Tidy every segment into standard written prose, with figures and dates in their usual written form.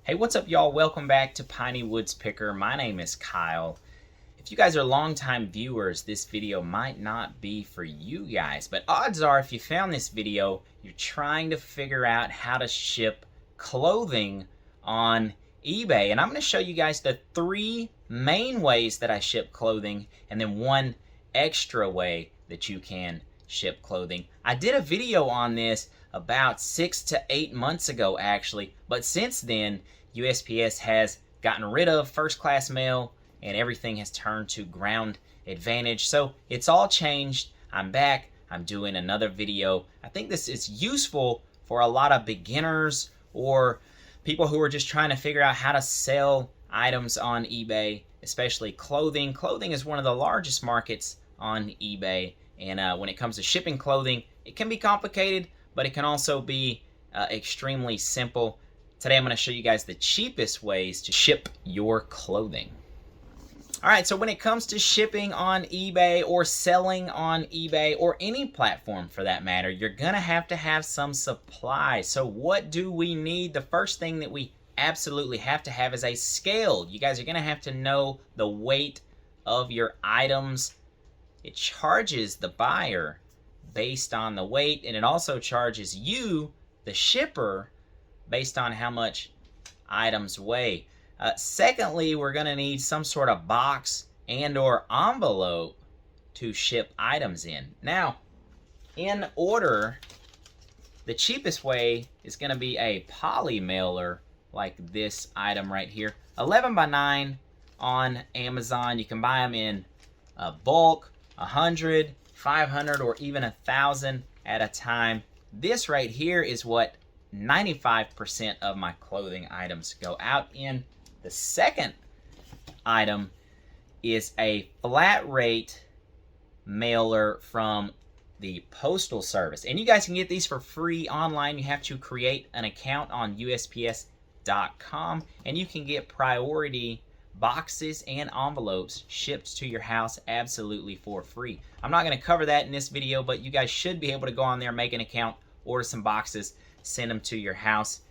Hey, what's up, y'all? Welcome back to Piney Woods Picker. My name is Kyle. If you guys are longtime viewers, this video might not be for you guys, but odds are if you found this video, you're trying to figure out how to ship clothing on eBay. And I'm going to show you guys the 3 main ways that I ship clothing and then one extra way that you can ship clothing. I did a video on this about 6 to 8 months ago actually, but since then USPS has gotten rid of first class mail and everything has turned to ground advantage. So it's all changed. I'm back. I'm doing another video. I think this is useful for a lot of beginners or people who are just trying to figure out how to sell items on eBay, especially clothing. Clothing is one of the largest markets on eBay, and when it comes to shipping clothing, it can be complicated, but it can also be extremely simple. Today I'm going to show you guys the cheapest ways to ship your clothing. Alright, so when it comes to shipping on eBay or selling on eBay or any platform for that matter, you're going to have some supply. So what do we need? The first thing that we absolutely have to have is a scale. You guys are going to have to know the weight of your items. It charges the buyer based on the weight, and it also charges you, the shipper, based on how much items weigh. Secondly, we're going to need some sort of box and or envelope to ship items in. Now, in order, the cheapest way is going to be a poly mailer like this item right here. 11 by 9 on Amazon. You can buy them in bulk, 100, 500, or even 1,000 at a time. This right here is what 95% of my clothing items go out in. The second item is a flat rate mailer from the Postal Service. And you guys can get these for free online. You have to create an account on USPS.com, and you can get priority boxes and envelopes shipped to your house absolutely for free. I'm not going to cover that in this video, but you guys should be able to go on there, make an account, order some boxes, send them to your house.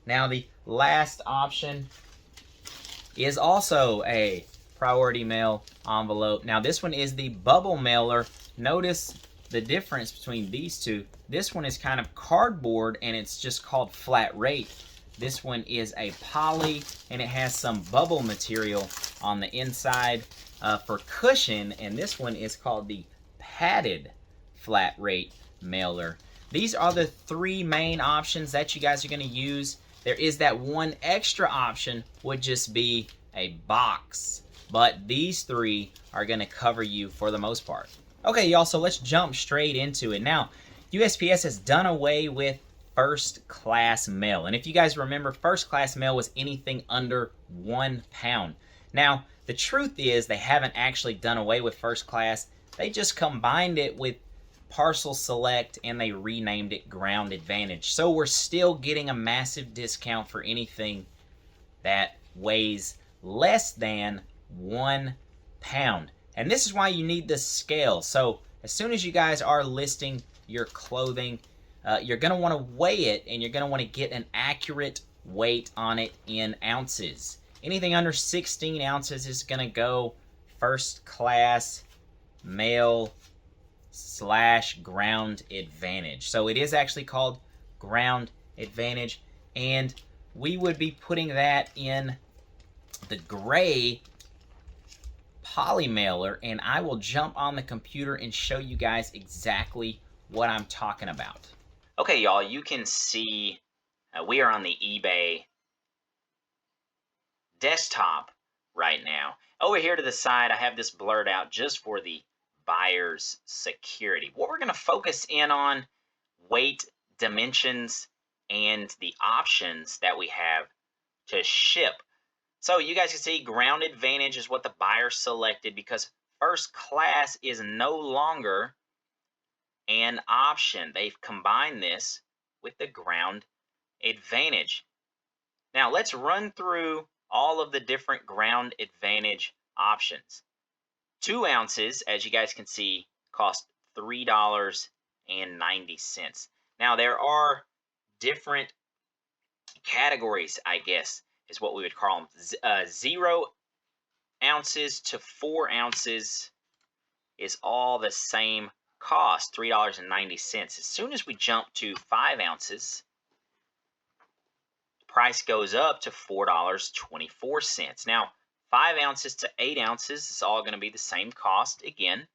Now the last option is also a priority mail envelope. Now this one is the bubble mailer. Notice the difference between these two. This one is kind of cardboard and it's just called flat rate. This one is a poly and it has some bubble material on the inside for cushion, and this one is called the padded flat rate mailer. These are the 3 main options that you guys are going to use. There is that one extra option, would just be a box, but these 3 are going to cover you for the most part. Okay, y'all, so let's jump straight into it. Now, USPS has done away with first class mail, and if you guys remember, first class mail was anything under 1 pound. Now, the truth is they haven't actually done away with first class. They just combined it with Parcel Select and they renamed it Ground Advantage. So we're still getting a massive discount for anything that weighs less than 1 pound. And this is why you need the scale. So as soon as you guys are listing your clothing, you're going to want to weigh it, and you're going to want to get an accurate weight on it in ounces. Anything under 16 ounces is going to go first class mail / ground advantage. So it is actually called ground advantage, and we would be putting that in the gray poly mailer, and I will jump on the computer and show you guys exactly what I'm talking about. Okay, y'all, you can see we are on the eBay desktop right now. Over here to the side, I have this blurred out just for the buyer's security. What we're going to focus in on, weight, dimensions, and the options that we have to ship. So you guys can see ground advantage is what the buyer selected because first class is no longer an option. They've combined this with the ground advantage. Now let's run through all of the different ground advantage options. 2 ounces, as you guys can see, cost $3.90. Now there are different categories, I guess. is what we would call them. 0 ounces to 4 ounces is all the same cost, $3.90. As soon as we jump to 5 ounces, the price goes up to $4.24. Now, 5 ounces to 8 ounces is all going to be the same cost again.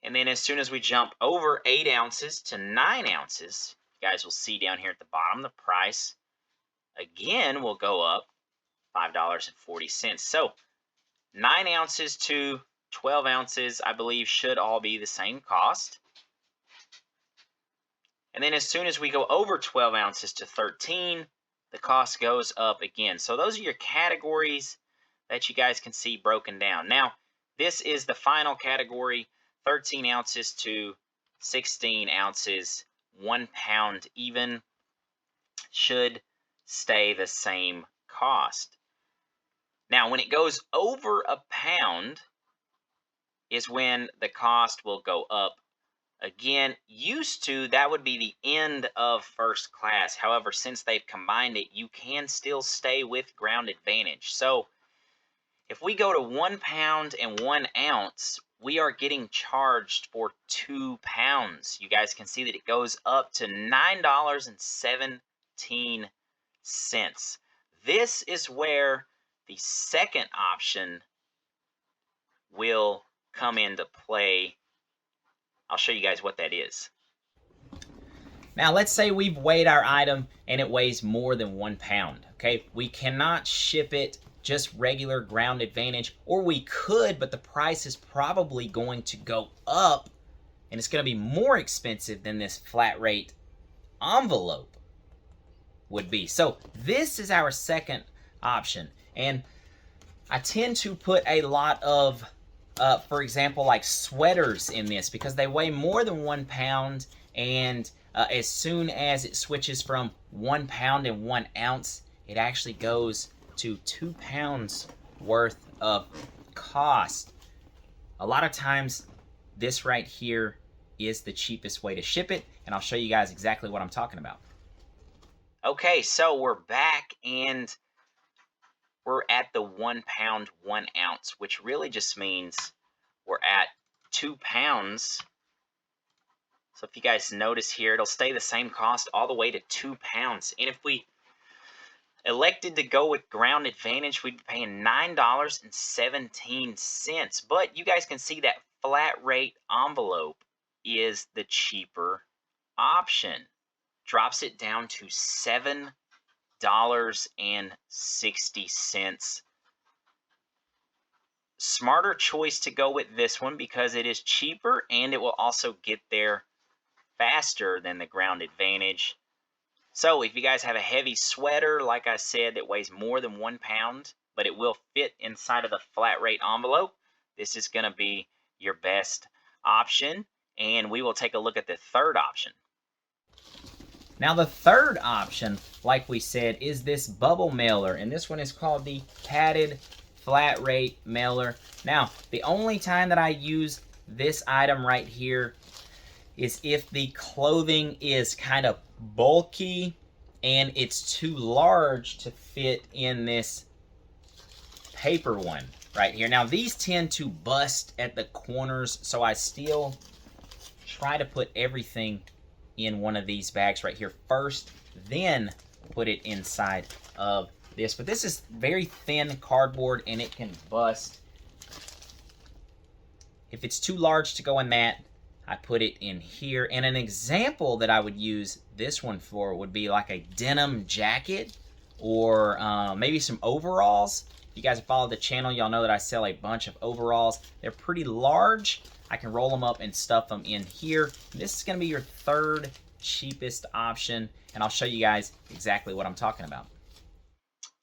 And then as soon as we jump over 8 ounces to 9 ounces, you guys will see down here at the bottom, the price again will go up $5.40. So 9 ounces to 12 ounces, I believe, should all be the same cost. And then as soon as we go over 12 ounces to 13, the cost goes up again. So those are your categories that you guys can see broken down. Now, this is the final category, 13 ounces to 16 ounces, 1 pound even, should stay the same cost. Now, when it goes over a pound is when the cost will go up again. Used to, that would be the end of first class. However, since they've combined it, you can still stay with ground advantage. So if we go to 1 pound and 1 ounce, we are getting charged for 2 pounds. You guys can see that it goes up to $9.17. This is where the second option will come into play. I'll show you guys what that is. Now, let's say we've weighed our item and it weighs more than 1 pound. Okay, we cannot ship it just regular ground advantage, or we could, but the price is probably going to go up and it's going to be more expensive than this flat rate envelope would be. So this is our second option, and I tend to put a lot of for example, like sweaters in this because they weigh more than 1 pound, and as soon as it switches from 1 pound and 1 ounce, it actually goes to 2 pounds worth of cost. A lot of times, this right here is the cheapest way to ship it, and I'll show you guys exactly what I'm talking about. Okay, so we're back, and we're at the 1 pound, 1 ounce, which really just means we're at 2 pounds. So if you guys notice here, it'll stay the same cost all the way to 2 pounds. And if we elected to go with ground advantage, we'd be paying $9.17. But you guys can see that flat rate envelope is the cheaper option. Drops it down to $7.60. Smarter choice to go with this one because it is cheaper and it will also get there faster than the ground advantage. So if you guys have a heavy sweater, like I said, that weighs more than 1 pound, but it will fit inside of the flat rate envelope, this is going to be your best option. And we will take a look at the third option. Now the third option, like we said, is this bubble mailer, and this one is called the padded flat rate mailer. Now, the only time that I use this item right here is if the clothing is kind of bulky and it's too large to fit in this paper one right here. Now, these tend to bust at the corners, so I still try to put everything in one of these bags right here first, then put it inside of this. But this is very thin cardboard and it can bust. If it's too large to go in that, I put it in here. And an example that I would use this one for would be like a denim jacket or maybe some overalls. If you guys have followed the channel, y'all know that I sell a bunch of overalls. They're pretty large. I can roll them up and stuff them in here. This is going to be your third cheapest option, and I'll show you guys exactly what I'm talking about.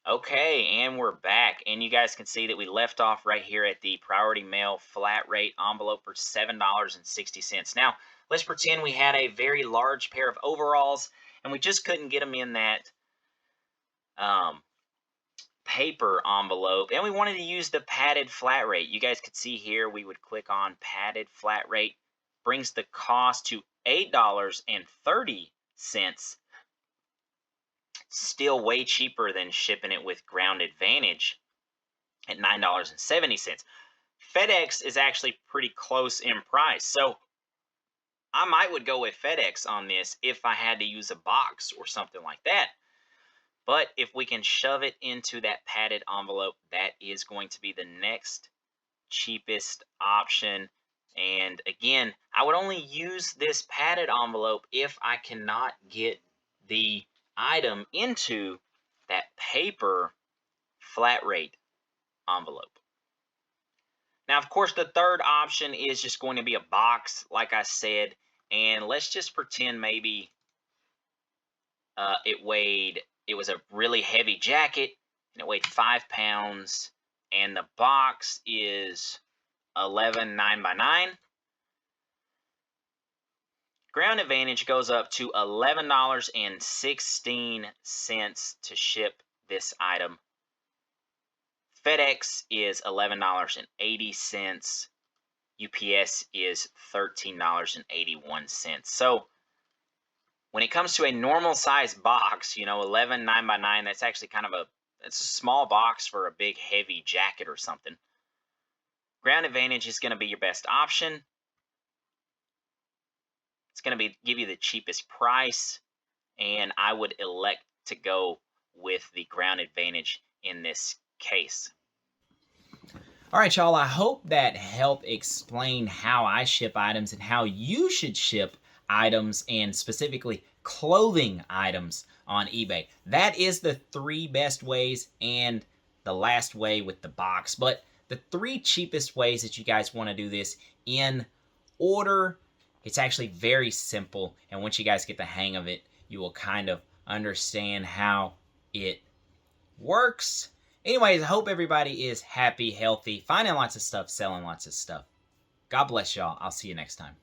Okay, and we're back, and you guys can see that we left off right here at the Priority Mail flat rate envelope for $7.60. Now, let's pretend we had a very large pair of overalls, and we just couldn't get them in that paper envelope, and we wanted to use the padded flat rate. You guys could see here, we would click on padded flat rate, brings the cost to $8.30. Still way cheaper than shipping it with Ground Advantage at $9.70. FedEx is actually pretty close in price. So I would go with FedEx on this if I had to use a box or something like that. But if we can shove it into that padded envelope, that is going to be the next cheapest option. And again, I would only use this padded envelope if I cannot get the item into that paper flat rate envelope. Now, of course, the third option is just going to be a box, like I said. And let's just pretend maybe it was a really heavy jacket, and it weighed 5 pounds, and the box is 11 9x9. Ground Advantage goes up to $11.16 to ship this item. FedEx is $11.80. UPS is $13.81. So when it comes to a normal size box, 11 9x9, that's actually it's a small box for a big heavy jacket or something. Ground Advantage is going to be your best option. It's going to give you the cheapest price, and I would elect to go with the Ground Advantage in this case. All right, y'all, I hope that helped explain how I ship items and how you should ship items, and specifically clothing items on eBay. That is the 3 best ways, and the last way with the box. But the 3 cheapest ways that you guys want to do this in order, it's actually very simple. And once you guys get the hang of it, you will kind of understand how it works. Anyways, I hope everybody is happy, healthy, finding lots of stuff, selling lots of stuff. God bless y'all. I'll see you next time.